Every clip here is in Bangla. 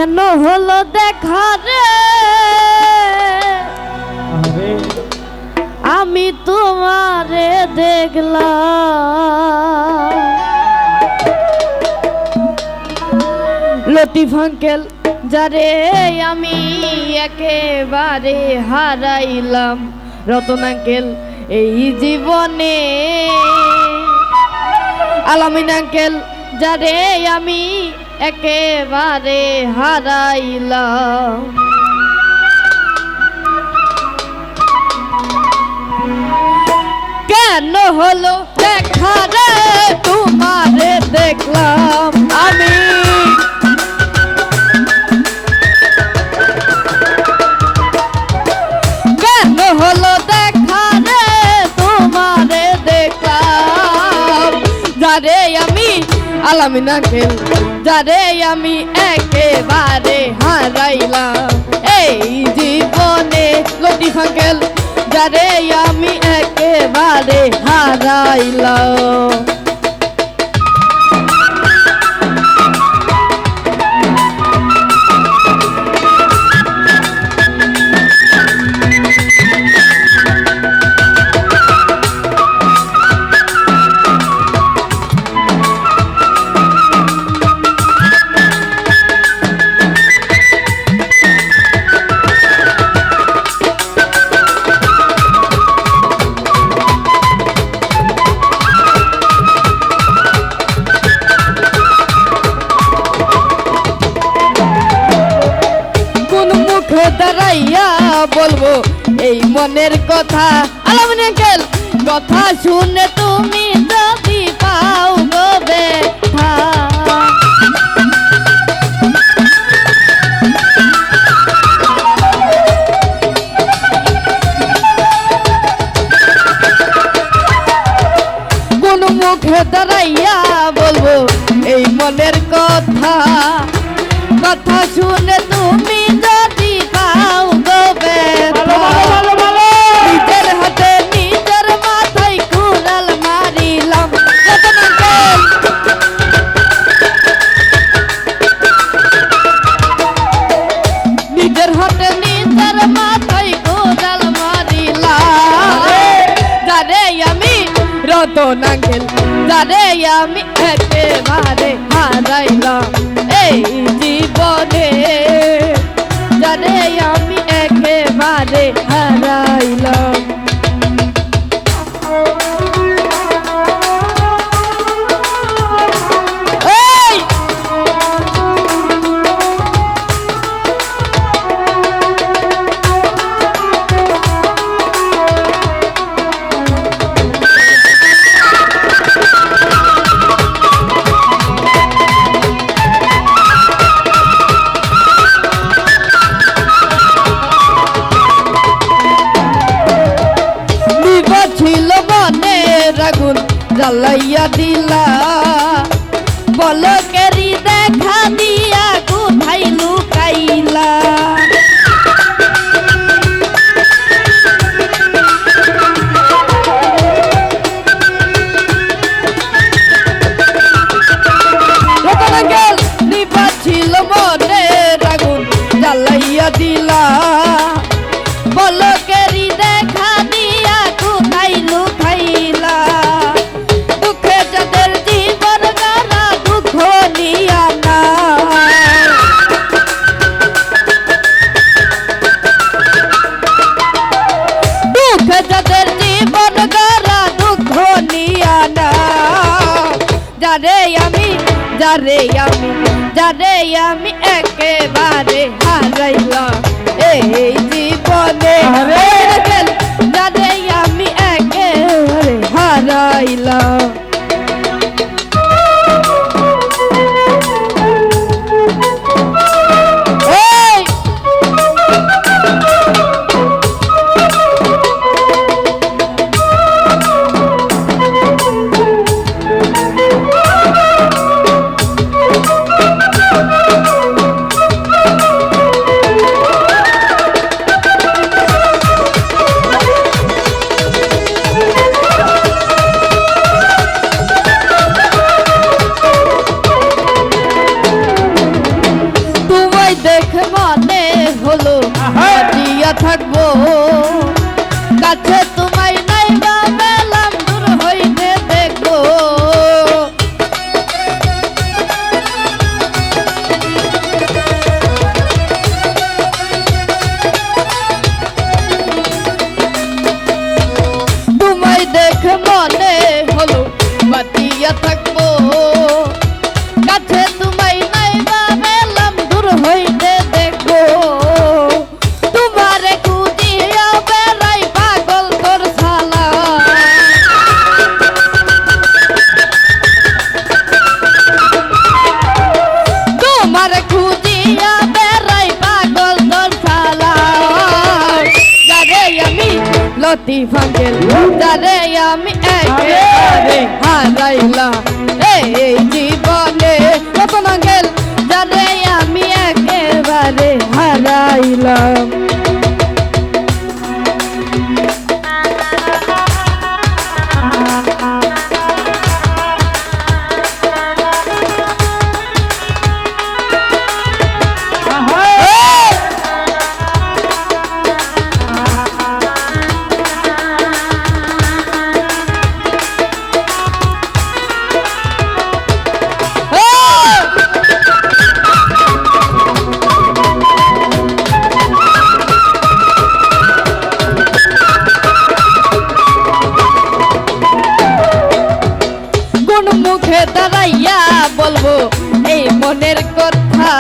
কেন হলো দেখা রে আমি তোমারে দেখলাম লতিফ আঙ্কেল যারে আমি একেবারে হারাইলাম রতন আঙ্কেল এই জীবনে আলামিন আঙ্কেল যারে আমি একেবারে হারাইলাম কেন হলো দেখা রে তোমারে দেখলাম আমি কেন হলো দেখা রে তোমারে দেখলাম যারে আমি আলামিন আঙ্কেল যারে আমি একেবারে হারাইলাম এই জীবনে লতিফ আঙ্কেল যারে আমি একেবারে হারাইলাম দাঁড়াইয়া বলবো এই মনের কথা আলামিন আঙ্কেল কথা শুনে তুমি যদি পাও গো ব্যথা কোন মুখে দাঁড়াইয়া বলবো এই মনের কথা কথা শুনে তুমি যদি পাও গো ব্যথা নিজের হাতে নিজের মাথায় কুড়াল মারিলাম রতন আঙ্কেল নিজের হাতে নিজের মাথায় কুড়াল মারিলাম যারে আমি রতন আঙ্কেল যারে আমি একেবারে হারাইলাম এই জীবনে যারে আমি একেবারে হারাইলাম আগুন জ্বালাইয়া দিলা বলকেরি দেখা দিয়া কোথায় লুকাইলা রতন আঙ্কেল নিভা ছিল মনের আগুন জ্বালাইয়া দিলা বলকেরি দেখা দিয়া কোথায় লুকাইলা দুঃখে যাদের জীবন গানা দুঃখ নিয়া না দুঃখে যাদের জীবন গানা দুঃখ নিয়া না যারে আমি একেবারে হারাইলাম এই জীবনে যারে আমি একেবারে হারাইলাম লতিফ আঙ্কেল যারে আমি একেবারে হারাইলাম এই জীবনে রতন আঙ্কেল যারে আমি একেবারে হারাইলাম। মুখে দাঁড়াইয়া বলবো এই মনের কথা,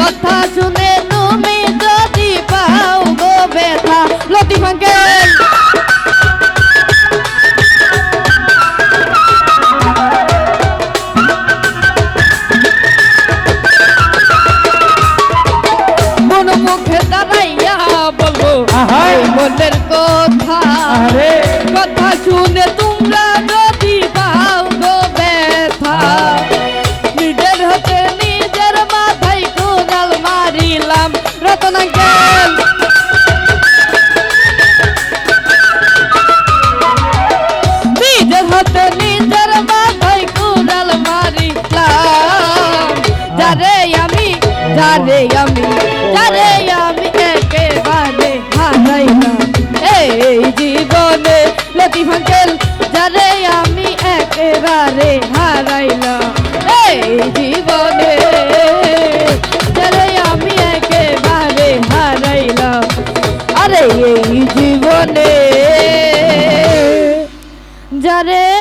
কথা শুনে তুমি যদি পাও গো ব্যথা। লতিফ আঙ্কেল কোন মুখে দাঁড়াইয়া বলবো এই মনের কথা, কথা শুনে তোমরা যদি পাও গো ব্যথা। নিজের হাতে নিজের মাথায় কোদাল মারিলাম রতন আঙ্কেল, নিজের হাতে নিজের মাথায় কোদাল মারিলাম। যারে আমি একেবারে হারাইলাম এই জীবনে লতিফ আঙ্কেল যারে আমি একেবারে হারাইলাম এই জীবনে, যারে আমি একেবারে হারাইলাম আরে এই জীবনে।